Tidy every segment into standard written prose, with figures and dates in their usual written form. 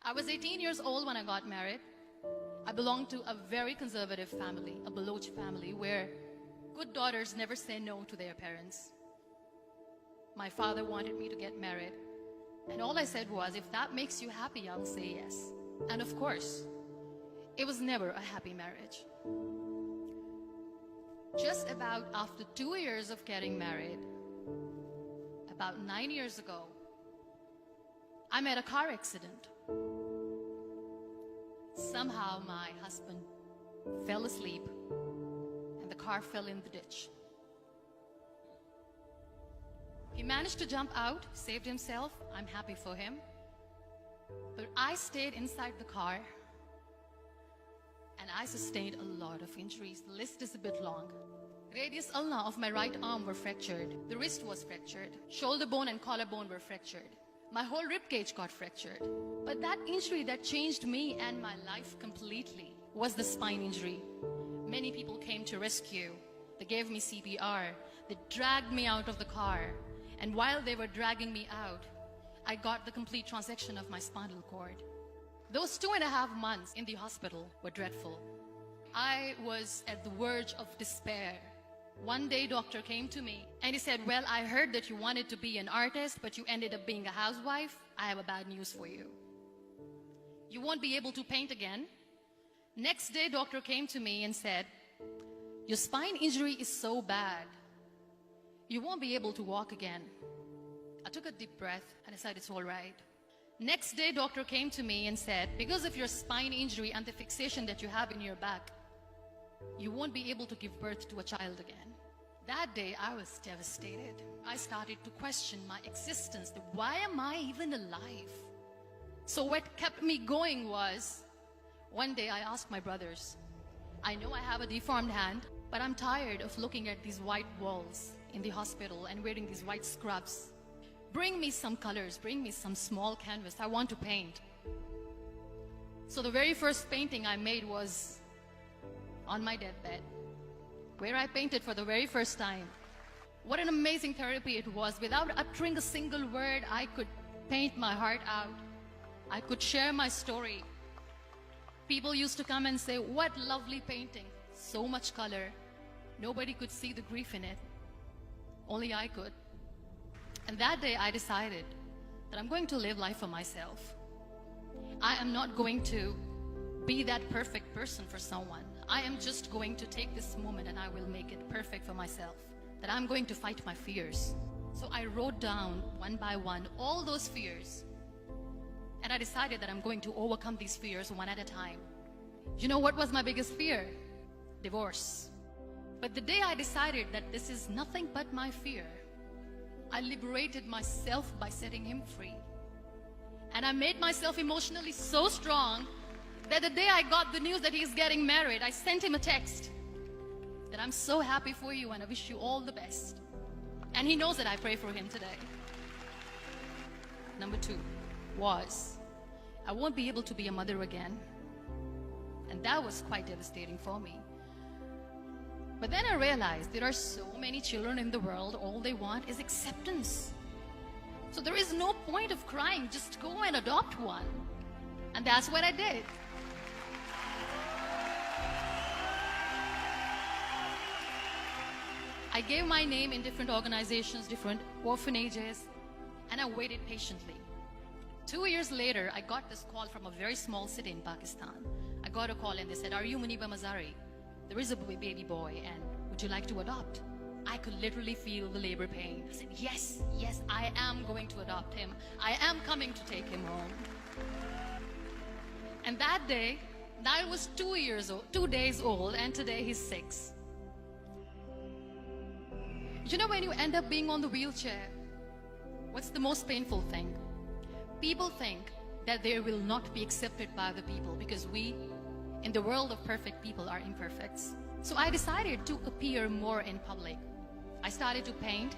I was 18 years old when I got married. I belonged to a very conservative family, a Baloch family, where good daughters never say no to their parents. My father wanted me to get married, and all I said was, if that makes you happy, I'll say yes. And of course, it was never a happy marriage. Just about after 2 years of getting married, about 9 years ago, I met a car accident. Somehow my husband fell asleep and the car fell in the ditch. He managed to jump out, saved himself. I'm happy for him. But I stayed inside the car and I sustained a lot of injuries. The list is a bit long. Radius ulna of my right arm were fractured. The wrist was fractured. Shoulder bone and collarbone were fractured. My whole rib cage got fractured. But that injury that changed me and my life completely was the spine injury. Many people came to rescue. They gave me CPR. They dragged me out of the car. And while they were dragging me out, I got the complete transection of my spinal cord. Those 2.5 months in the hospital were dreadful. I was at the verge of despair. One day, doctor came to me and he said, well, I heard that you wanted to be an artist, but you ended up being a housewife. I have a bad news for you. You won't be able to paint again. Next day, doctor came to me and said, your spine injury is so bad, you won't be able to walk again. I took a deep breath and I said, it's all right. Next day, doctor came to me and said, because of your spine injury and the fixation that you have in your back, you won't be able to give birth to a child again. That day, I was devastated. I started to question my existence. Why am I even alive? So what kept me going was, one day I asked my brothers, I know I have a deformed hand, but I'm tired of looking at these white walls in the hospital and wearing these white scrubs. Bring me some colors, bring me some small canvas. I want to paint. So the very first painting I made was on my deathbed, where I painted for the very first time. What an amazing therapy it was. Without uttering a single word, I could paint my heart out. I could share my story. People used to come and say, what lovely painting. So much color. Nobody could see the grief in it. Only I could. And that day I decided that I'm going to live life for myself. I am not going to be that perfect person for someone. I am just going to take this moment and I will make it perfect for myself. That I'm going to fight my fears. So I wrote down one by one all those fears. And I decided that I'm going to overcome these fears one at a time. You know what was my biggest fear? Divorce. But the day I decided that this is nothing but my fear, I liberated myself by setting him free. And I made myself emotionally so strong that the day I got the news that he's getting married, I sent him a text that I'm so happy for you and I wish you all the best. And he knows that I pray for him today. Number 2 was, I won't be able to be a mother again. And that was quite devastating for me. But then I realized there are so many children in the world, all they want is acceptance. So there is no point of crying, just go and adopt one. And that's what I did. I gave my name in different organizations, different orphanages, and I waited patiently. 2 years later, I got this call from a very small city in Pakistan. I got a call and they said, are you Muniba Mazari? There is a baby boy and would you like to adopt? I could literally feel the labor pain. I said, yes, yes, I am going to adopt him. I am coming to take him home. And that day, Niall was 2 days old, and today he's 6. You know, when you end up being on the wheelchair, what's the most painful thing? People think that they will not be accepted by the people because we, in the world of perfect people, are imperfects. So I decided to appear more in public. I started to paint.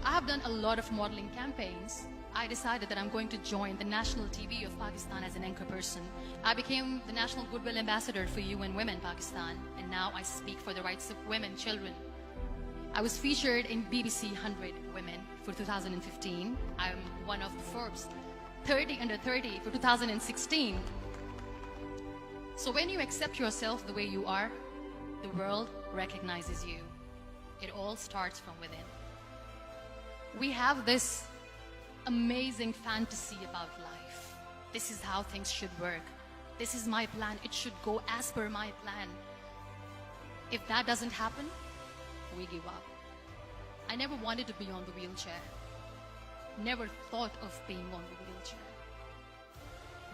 I have done a lot of modeling campaigns. I decided that I'm going to join the national TV of Pakistan as an anchor person. I became the National Goodwill Ambassador for UN Women Pakistan, and now I speak for the rights of women, children. I was featured in BBC 100 Women for 2015. I'm one of the Forbes 30 under 30 for 2016. So when you accept yourself the way you are, the world recognizes you. It all starts from within. We have this amazing fantasy about life. This is how things should work. This is my plan. It should go as per my plan. If that doesn't happen, we give up. I never wanted to be on the wheelchair. Never thought of being on the wheelchair.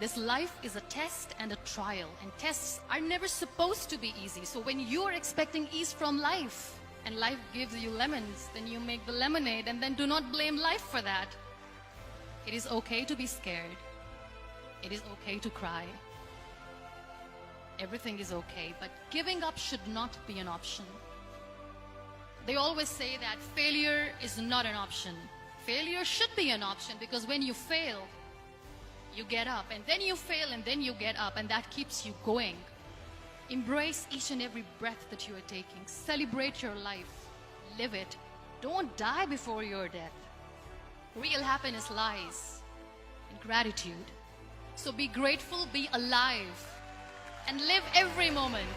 This life is a test and a trial, and tests are never supposed to be easy. So when you're expecting ease from life, and life gives you lemons, then you make the lemonade, and then do not blame life for that. It is okay to be scared. It is okay to cry. Everything is okay, but giving up should not be an option. They always say that failure is not an option. Failure should be an option, because when you fail, you get up, and then you fail, and then you get up, and that keeps you going. Embrace each and every breath that you are taking. Celebrate your life. Live it. Don't die before your death. Real happiness lies in gratitude. So be grateful, be alive, and live every moment.